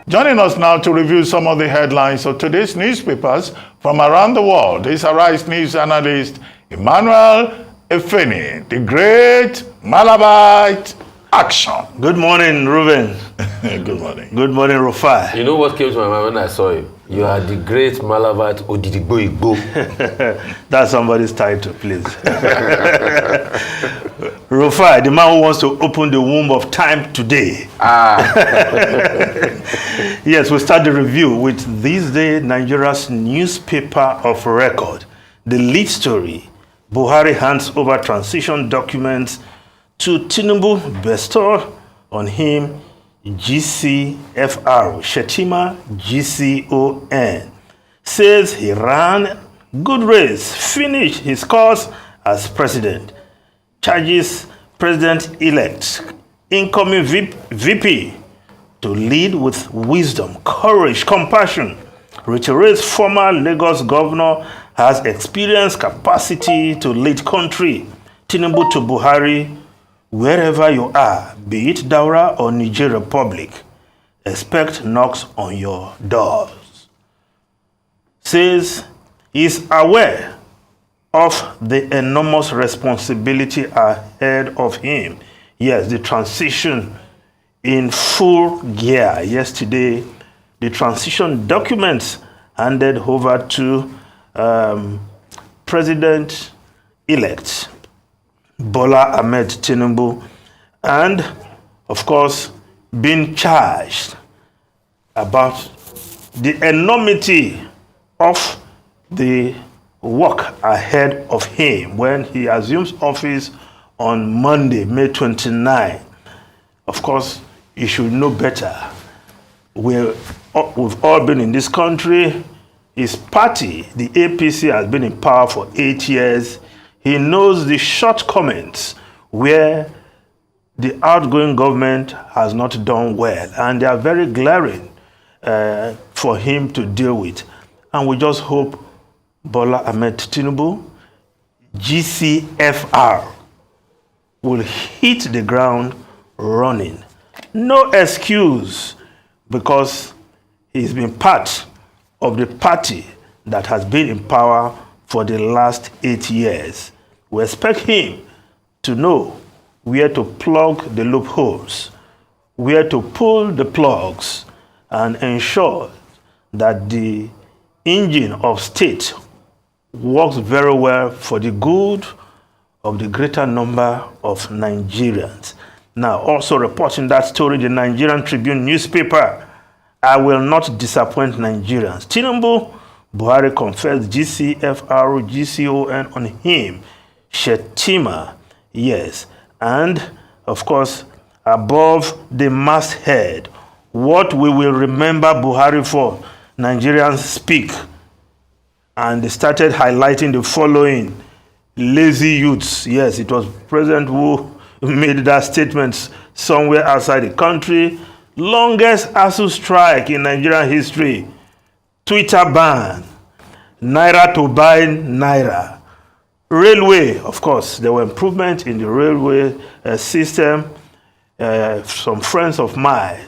Joining us now to review some of the headlines of today's newspapers from around the world is Arise News analyst Emmanuel Efeni, the great Malabite action. Good morning, Ruben. Good morning. Good morning, Rufai. You know what came to my mind when I saw you? You are the great Malabite Odidigbo Igbo. That's somebody's title, please. Rufai, the man who wants to open the womb of time today. Yes, we'll start the review with this day Nigeria's newspaper of record. The lead story, Buhari hands over transition documents to Tinubu, bestowed on him GCFR, Shetima GCON, says he ran good race, finished his course as president, charges President-elect incoming VP to lead with wisdom, courage, compassion, reiterates former Lagos governor has experience, capacity to lead country. Tinubu to Buhari, wherever you are, be it Daura or Niger Republic, expect knocks on your doors. Says he's aware of the enormous responsibility ahead of him. Yes, the transition in full gear. Yesterday, the transition documents handed over to President-elect Bola Ahmed Tinubu, and of course being charged about the enormity of the work ahead of him when he assumes office on Monday, May 29. Of course, you should know better. We've all been in this country. His party, the APC, has been in power for 8 years. He knows the shortcomings where the outgoing government has not done well, and they are very glaring for him to deal with. And we just hope Bola Ahmed Tinubu, GCFR, will hit the ground running. No excuse, because he's been part of the party that has been in power for the last 8 years. We expect him to know where to plug the loopholes, where to pull the plugs, and ensure that the engine of state works very well for the good of the greater number of Nigerians. Now, also reporting that story, the Nigerian Tribune newspaper, I will not disappoint Nigerians. Tinubu, Buhari confessed GCFR, GCON on him. Shetima, yes. And, of course, above the masthead, what we will remember Buhari for, Nigerians speak. And they started highlighting the following: lazy youths. Yes, it was President who made that statement somewhere outside the country. Longest ASU strike in Nigerian history. Twitter ban. Naira to buy Naira. Railway, of course, there were improvements in the railway system. Some friends of mine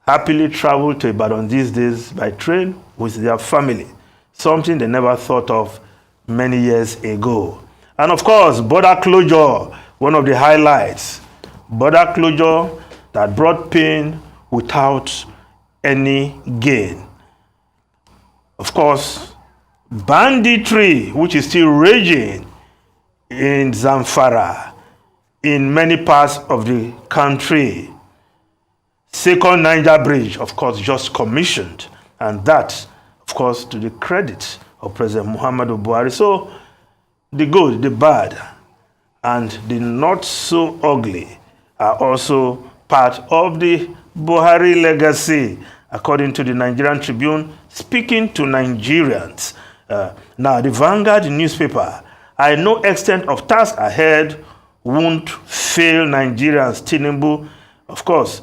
happily travel to Ibadan these days by train with their family. Something they never thought of many years ago. And of course, border closure, one of the highlights. Border closure that brought pain without any gain. Of course, banditry, which is still raging in Zamfara, in many parts of the country. Second Niger Bridge, of course, just commissioned, and that, of course, to the credit of President Muhammadu Buhari. So, the good, the bad, and the not so ugly are also part of the Buhari legacy, according to the Nigerian Tribune, speaking to Nigerians. Now, the Vanguard newspaper, I know extent of task ahead won't fail Nigerians. Tinubu, of course,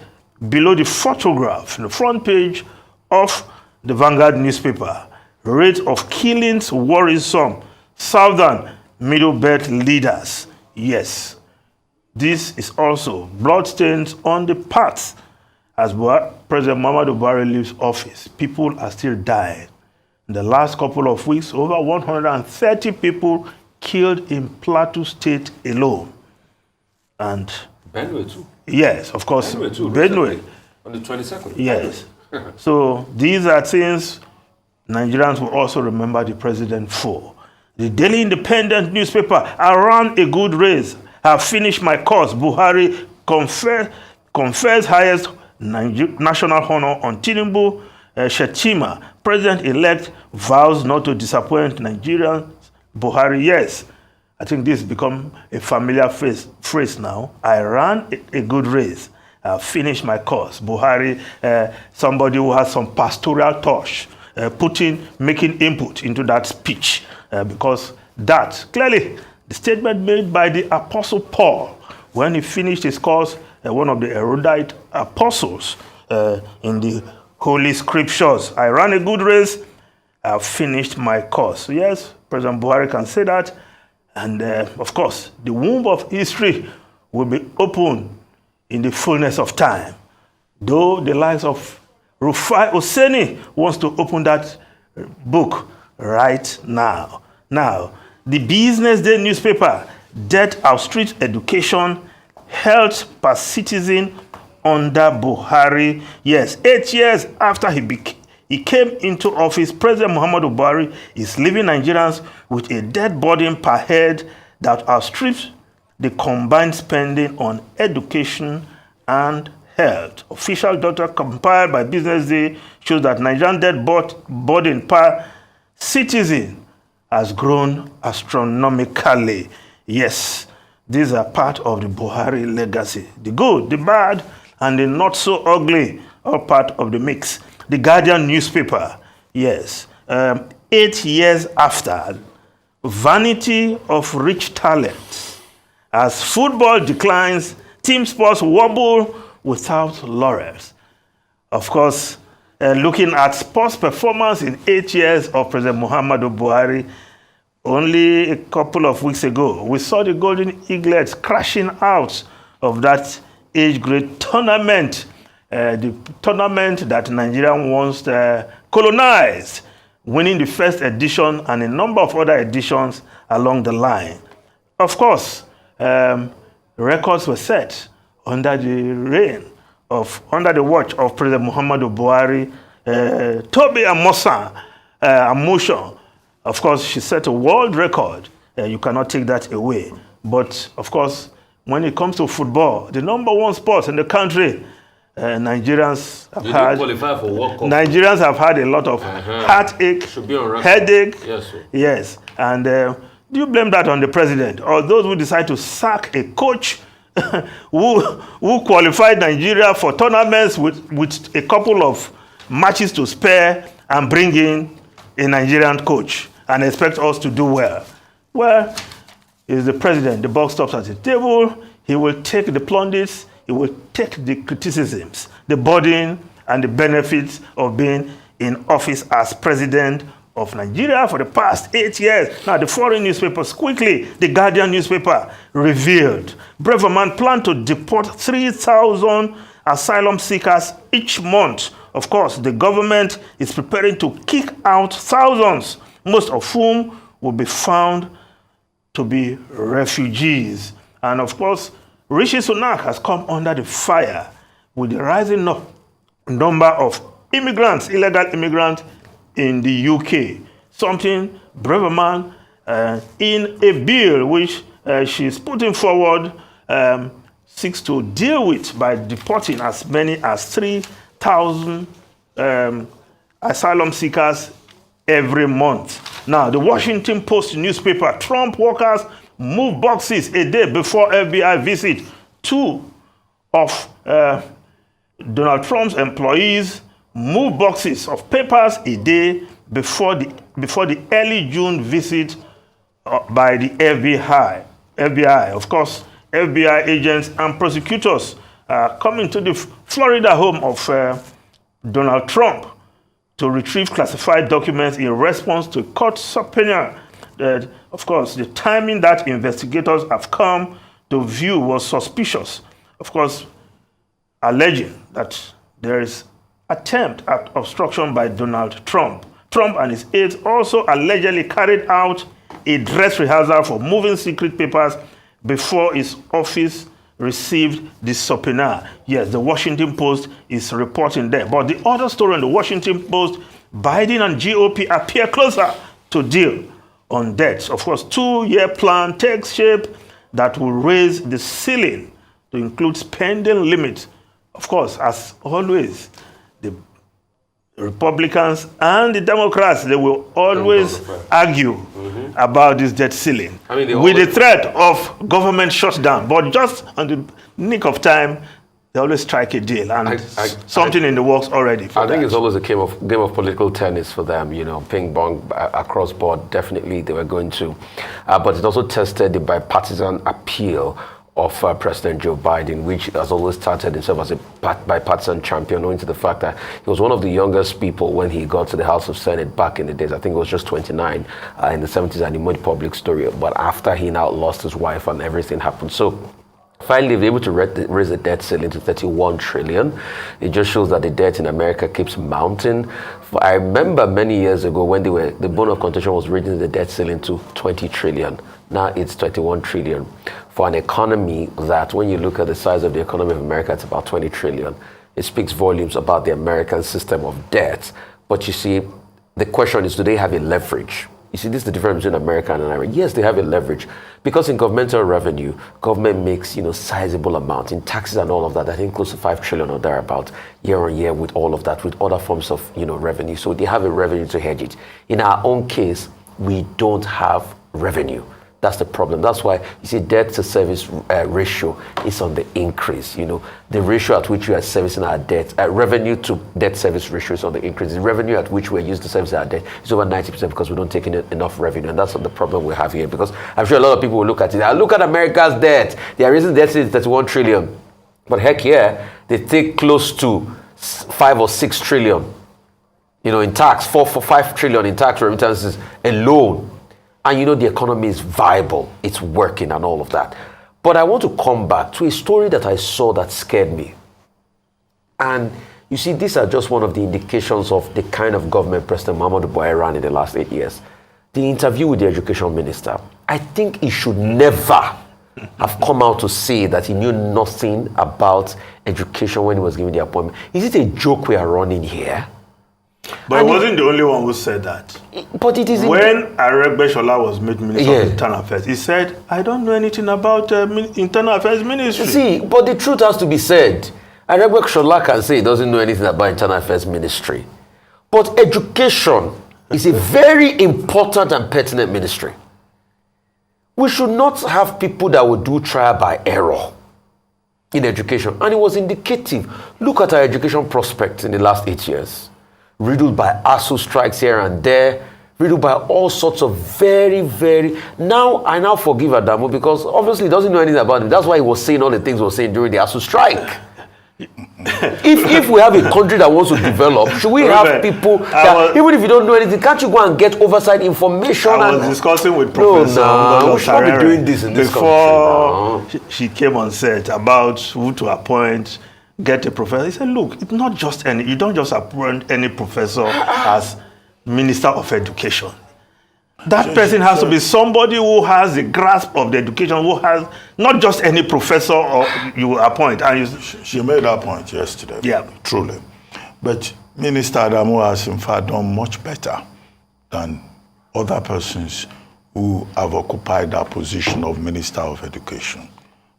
below the photograph, in the front page of the Vanguard newspaper, rate of killings worrisome. Southern Middle Belt leaders. Yes, this is also bloodstains on the path as President Muhammadu Buhari leaves office, people are still dying. In the last couple of weeks, over 130 people killed in Plateau State alone. And Benue too. yes, of course, Benue too. Benue. On the 22nd. Yes. So these are things Nigerians will also remember the president for. The Daily Independent newspaper, I ran a good race. I have finished my course. Buhari confers highest national honor on Tinubu. Shetima, President-elect, vows not to disappoint Nigerians. Buhari, yes. I think this has become a familiar phrase now. I ran a good race. I finished my course. Buhari, somebody who has some pastoral touch, making input into that speech. Because that, clearly, the statement made by the Apostle Paul when he finished his course, one of the erudite apostles in the Holy Scriptures. I ran a good race. I have finished my course. So yes, President Buhari can say that. And of course, the womb of history will be open in the fullness of time. Though the likes of Rufai Oseni wants to open that book right now. Now, the Business Day newspaper, debt outstrips education, health per citizen under Buhari. Yes, 8 years after he came into office, President Muhammadu Buhari is leaving Nigerians with a debt burden per head that outstrips the combined spending on education and health. Official data compiled by Business Day shows that Nigerian debt burden per citizen has grown astronomically. Yes, these are part of the Buhari legacy. The good, the bad, and the not so ugly are part of the mix. The Guardian newspaper, yes, 8 years after, vanity of rich talent. As football declines, team sports wobble without laurels. Of course, looking at sports performance in 8 years of President Muhammadu Buhari, only a couple of weeks ago, we saw the Golden Eaglets crashing out of that age grade tournament, the tournament that Nigeria once colonized, winning the first edition and a number of other editions along the line. Of course, records were set under the watch of President Muhammadu Buhari. Toby Amosan, of course, she set a world record. You cannot take that away. But of course, when it comes to football, the number one sport in the country, Nigerians have had a lot of heartache, headache. Yes, sir. Yes. And do you blame that on the president or those who decide to sack a coach who qualified Nigeria for tournaments with a couple of matches to spare and bring in a Nigerian coach and expect us to do well? Well, is the president. The buck stops at the table. He will take the plaudits. He will take the criticisms, the burden and the benefits of being in office as president of Nigeria for the past 8 years. Now, the foreign newspapers quickly, the Guardian newspaper revealed Breverman planned to deport 3,000 asylum seekers each month. Of course, the government is preparing to kick out thousands, most of whom will be found to be refugees. And of course, Rishi Sunak has come under the fire with the rising number of immigrants, illegal immigrants in the UK. Something Breverman, in a bill which she's putting forward, seeks to deal with by deporting as many as 3,000 asylum seekers every month. Now, the Washington Post newspaper, Trump workers move boxes a day before FBI visit. 2 of Donald Trump's employees move boxes of papers a day before the early June visit by the FBI. Of course, FBI agents and prosecutors are coming to the Florida home of Donald Trump to retrieve classified documents in response to a court subpoena. Of course, the timing that investigators have come to view was suspicious. Of course, alleging that there is attempt at obstruction by Donald Trump. Trump and his aides also allegedly carried out a dress rehearsal for moving secret papers before his office received the subpoena. Yes, the Washington Post is reporting there. But the other story in the Washington Post, Biden and GOP appear closer to deal on debt. Of course, 2-year plan takes shape that will raise the ceiling to include spending limits. Of course, as always, the Republicans and the Democrats, they will always argue about this debt ceiling with the threat of government shutdown. But just on the nick of time, they always strike a deal, and something in the works already for that. I think it's always a game of political tennis for them, ping pong across board. Definitely they were going to. But it also tested the bipartisan appeal of President Joe Biden, which has always started himself as a bipartisan champion, owing to the fact that he was one of the youngest people when he got to the House of Senate back in the days. I think it was just 29 in the 70s, and he made public story. But after he now lost his wife and everything happened. So finally, they were able to raise the debt ceiling to 31 trillion. It just shows that the debt in America keeps mounting. I remember many years ago when the bone of contention was raising the debt ceiling to 20 trillion. Now it's 21 trillion. For an economy that, when you look at the size of the economy of America, it's about 20 trillion. It speaks volumes about the American system of debt. But you see, the question is, do they have a leverage? You see, this is the difference between America and Iran. Yes, they have a leverage, because in governmental revenue, government makes, sizable amount in taxes and all of that. I think close to 5 trillion or thereabout year on year with all of that, with other forms of, revenue. So they have a revenue to hedge it. In our own case, we don't have revenue. That's the problem. That's why you see debt to service ratio is on the increase. The ratio at which we are servicing our debt, revenue to debt service ratio is on the increase. The revenue at which we are used to service our debt is over 90% because we don't take in enough revenue, and that's the problem we have here. Because I'm sure a lot of people will look at it. Look at America's debt. They are raising debt to 31 trillion, but heck yeah, they take close to 5 or 6 trillion, in tax, 5 trillion in tax remittances alone. And the economy is viable, it's working and all of that. But I want to come back to a story that I saw that scared me. And you see, these are just one of the indications of the kind of government President Muhammadu Buhari ran in the last 8 years. The interview with the education minister, I think he should never have come out to say that he knew nothing about education when he was given the appointment. Is it a joke we are running here? But he wasn't the only one who said that. But it is when Shola was made Minister of Internal Affairs, he said, I don't know anything about Internal Affairs Ministry. See, but the truth has to be said. Shola can say he doesn't know anything about Internal Affairs Ministry. But education is a very important and pertinent ministry. We should not have people that will do trial by error in education. And it was indicative. Look at our education prospects in the last 8 years. Riddled by ASU strikes here and there, riddled by all sorts of very, very... I now forgive Adamu because obviously he doesn't know anything about it. That's why he was saying all the things he was saying during the ASU strike. if we have a country that wants to develop, should we have people that, even if you don't know anything, can't you go and get oversight information? I was discussing with Professor we should not be doing this in this country. Before she came on set about who to appoint, get a professor. He said, look, it's not just you don't just appoint any professor as Minister of Education. That person has to be somebody who has a grasp of the education, who has not just any professor or you appoint. And she made that point yesterday. Yeah. Truly. But Minister Adamu has in fact done much better than other persons who have occupied that position of Minister of Education.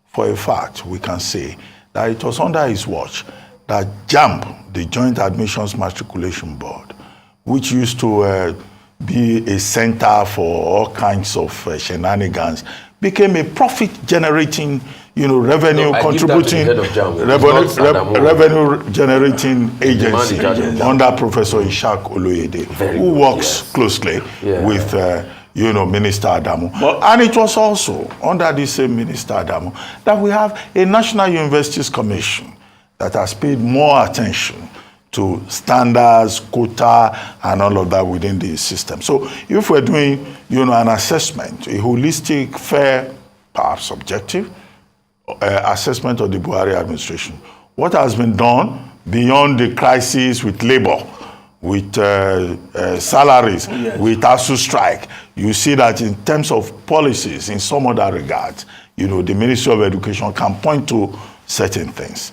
For a fact, we can say that it was under his watch that JAMB, the Joint Admissions Matriculation Board, which used to be a center for all kinds of shenanigans, became a profit-generating, revenue contributing, revenue-generating agency under Professor Ishaq Oloyede, who works closely with Minister Adamu. And it was also under the same Minister Adamu that we have a National Universities Commission that has paid more attention to standards, quota, and all of that within the system. So if we're doing, an assessment, a holistic, fair, perhaps objective assessment of the Buhari administration, what has been done beyond the crisis with labor, with salaries, with ASU strike, you see that in terms of policies, in some other regards, you know, the Ministry of Education can point to certain things.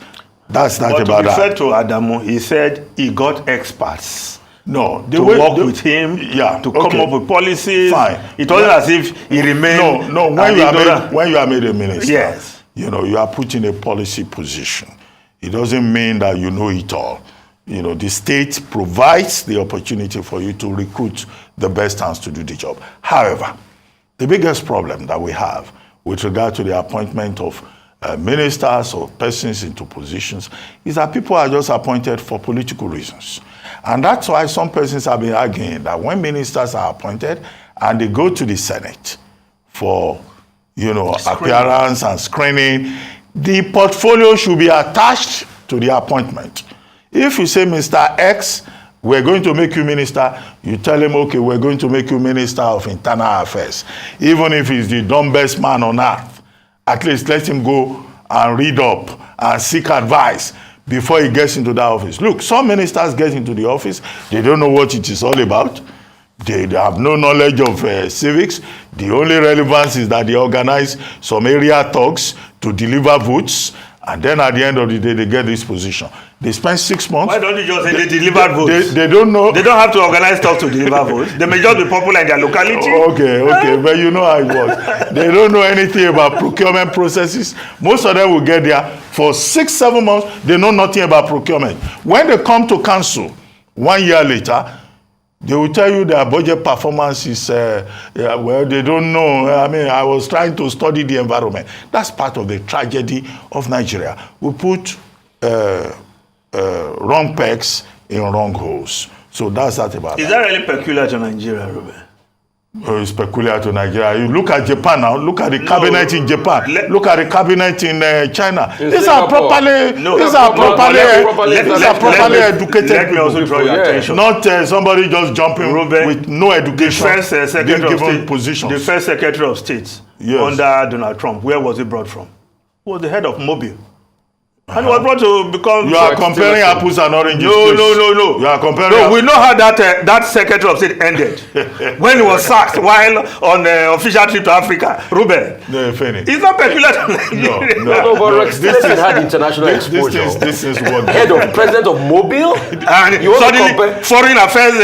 That's not about that. But to be fair to Adamu, he said he got experts. No, to work with him, to come up with policies. Fine. It wasn't as if he remained. No. When you are made a minister, yes, you know, you are put in a policy position. It doesn't mean that you know it all. You know, the state provides the opportunity for you to recruit the best hands to do the job. However, the biggest problem that we have with regard to the appointment of ministers or persons into positions is that people are just appointed for political reasons. And that's why some persons have been arguing that when ministers are appointed and they go to the Senate for, you know, appearance and screening, the portfolio should be attached to the appointment. If you say, Mr. X, we're going to make you minister, you tell him, okay, we're going to make you minister of internal affairs. Even if he's the dumbest man on earth, at least let him go and read up and seek advice before he gets into that office. Look, some ministers get into the office, they don't know what it is all about. They have no knowledge of civics. The only relevance is that they organize some area talks to deliver votes, and then at the end of the day, they get this position. They spend 6 months. Why don't you just say they deliver votes? They don't know. They don't have to organize talks to deliver votes. They may just be popular in their locality. Okay, but you know how it works. They don't know anything about procurement processes. Most of them will get there for 6-7 months. They know nothing about procurement. When they come to council 1 year later, they will tell you their budget performance is, well, they don't know. I mean, I was trying to study the environment. That's part of the tragedy of Nigeria. We put wrong pegs in wrong holes. So that's that about Is that really peculiar to Nigeria, Ruben? It's peculiar to Nigeria. You look at Japan now. Look at the cabinet in Japan. Look at the cabinet in China. These are properly educated. Let me also draw your attention. Not somebody just jumping Ruben, with no education. The first Secretary of State, positions. the first Secretary of State under Donald Trump. Where was he brought from? He was the head of Mobile. And he was brought to become... You are comparing apples and oranges. No. You are comparing... No, we know how that Secretary of State ended. When he was sacked while on the official trip to Africa. Ruben. No, Fanny. It's not peculiar to Nigeria. No, Rex Tillerson had international exposure. This is what... Head of President of Mobile? And you suddenly foreign affairs,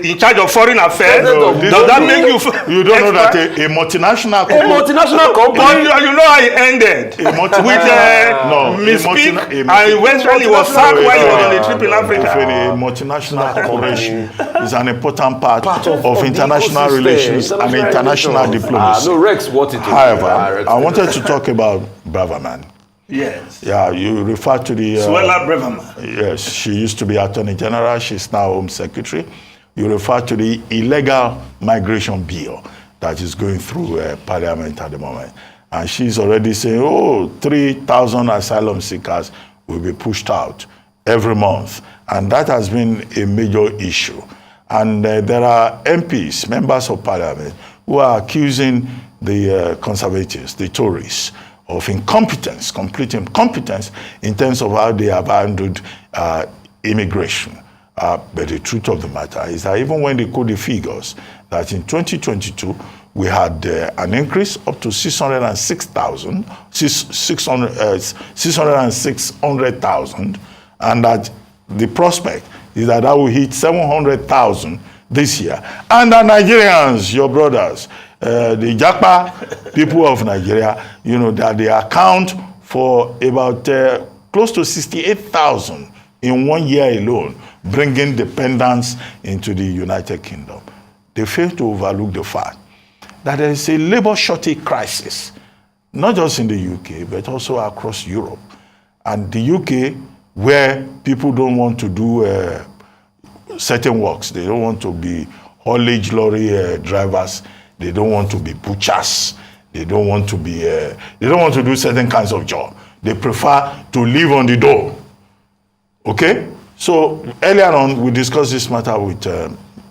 in charge of foreign affairs. Does that make you... You don't know that a multinational company... A multinational company? You know how it ended. With and eventually he was sacked while he was on a trip in Africa. A multinational corporation is an important part of international relations and international diplomacy. No, Rex, what it is. However, I wanted to talk about Braverman. Yes. Yeah, you refer to the... Suella Braverman. Yes, she used to be Attorney General. She's now Home Secretary. You refer to the illegal migration bill that is going through Parliament at the moment. And she's already saying, 3,000 asylum seekers will be pushed out every month. And that has been a major issue. And there are MPs, members of parliament, who are accusing the conservatives, the Tories, of incompetence, complete incompetence in terms of how they have handled immigration. But the truth of the matter is that even when they quote the figures, that in 2022, we had an increase up to 606,000, and that the prospect is that will hit 700,000 this year. And the Nigerians, your brothers, the Japa people of Nigeria, you know, that they account for about close to 68,000 in 1 year alone, bringing dependence into the United Kingdom. They fail to overlook the fact that there is a labor shortage crisis, not just in the UK, but also across Europe. And the UK, where people don't want to do certain works, they don't want to be haulage lorry drivers, they don't want to be butchers, they don't want to be, they don't want to do certain kinds of job. They prefer to live on the door. Okay? So earlier on, we discussed this matter with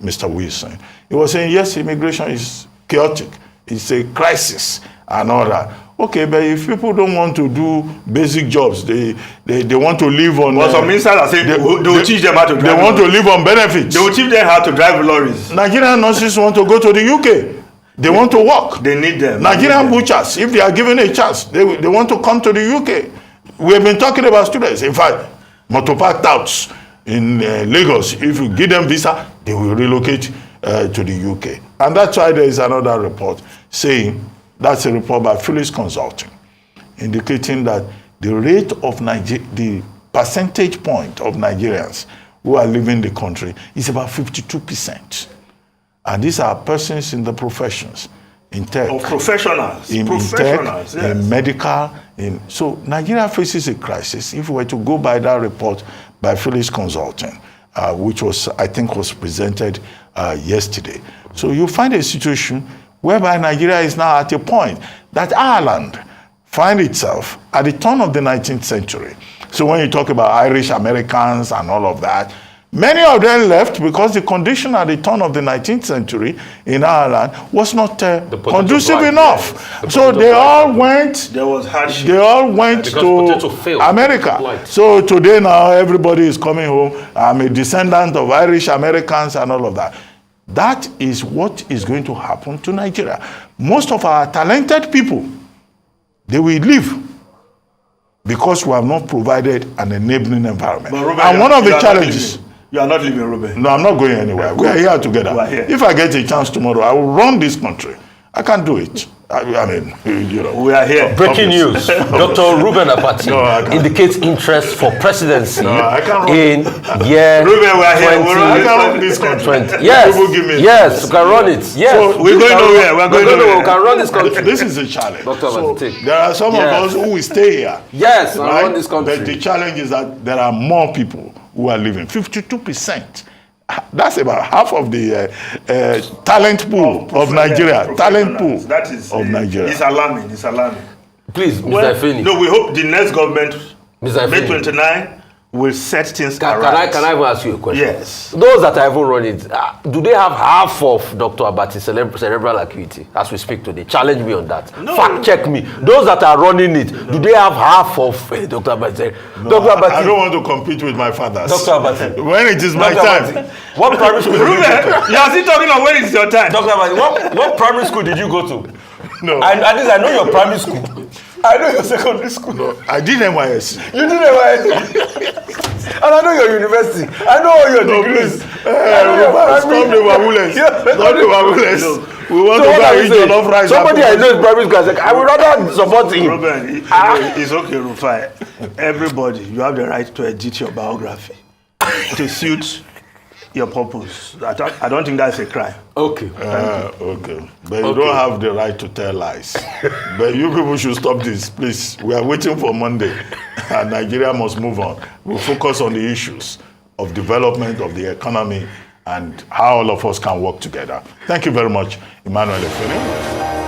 Mr. Wilson. He was saying, yes, immigration is chaotic. It's a crisis and all that. Okay, but if people don't want to do basic jobs, they want to live on... Well, some ministers are saying they will teach them how to drive. They want to live on benefits. They will teach them how to drive lorries. Nigerian nurses want to go to the UK. They want to work. They need them. Nigerian butchers, if they are given a chance, they want to come to the UK. We have been talking about students. In fact, motopark touts in Lagos, if you give them visa, they will relocate to the UK. And that's why there is another report saying, that's a report by Phyllis Consulting, indicating that the rate of the percentage point of Nigerians who are leaving the country is about 52%. And these are persons in the professions, in tech. Oh, professionals. In tech, yes. In medical. So Nigeria faces a crisis. If we were to go by that report by Phyllis Consulting, which I think was presented yesterday. So you find a situation whereby Nigeria is now at a point that Ireland find itself at the turn of the 19th century. So when you talk about Irish Americans and all of that, many of them left because the condition at the turn of the 19th century in Ireland was not conducive enough. Yes. So they all went. There was hardship. They all went to America. So today now everybody is coming home. I'm a descendant of Irish Americans and all of that. That is what is going to happen to Nigeria. Most of our talented people, they will leave because we have not provided an enabling environment. Ruben, and one of the challenges... You are not leaving, Ruben. No, I'm not going anywhere. We are here together. If I get a chance tomorrow, I will run this country. I can't do it. I mean, you know. We are here. Breaking news. Dr. Ruben Apati indicates interest for presidency in year Ruben, we are here. I can run this country. Yes, yes, we can run it. Yes. So we're going nowhere. We're going nowhere. We can run this country. This is a challenge. Dr. So Apati. there are some of us who will stay here. Yes, and run this country. But the challenge is that there are more people who are leaving. 52%. That's about half of the talent pool of Nigeria. Talent pool of Nigeria. It's alarming. It's alarming. Please, Mr. Fini. No, we hope the next government, Mr. May 29, will set things right. Can I even ask you a question? Yes. Those that are even running, do they have half of Dr. Abati's cerebral acuity as we speak today? Challenge me on that. No. Fact check me. Those that are running it, do they have half of Dr. Abati? No, Dr. Abati. I don't want to compete with my fathers. Dr. Abati. When it is my time. What primary school did you go to? You are still talking about when it's your time. Dr. Abati, what primary school did you go to? No. At least I know your primary school. I know your secondary school. No, I did NYSC. You did NYSC. And I know your university. I know all your degrees. Stop the wawules. Stop the wawules. We want to go eat jollof rice. Somebody I know is primary school. I was like, I would rather support him. Ruben, it's okay, Rufai. Everybody, you have the right to edit your biography to suit your purpose. I don't think that's a crime. Okay. Okay. But you don't have the right to tell lies. But you people should stop this, please. We are waiting for Monday. And Nigeria must move on. We'll focus on the issues of development of the economy and how all of us can work together. Thank you very much, Emmanuel Efere.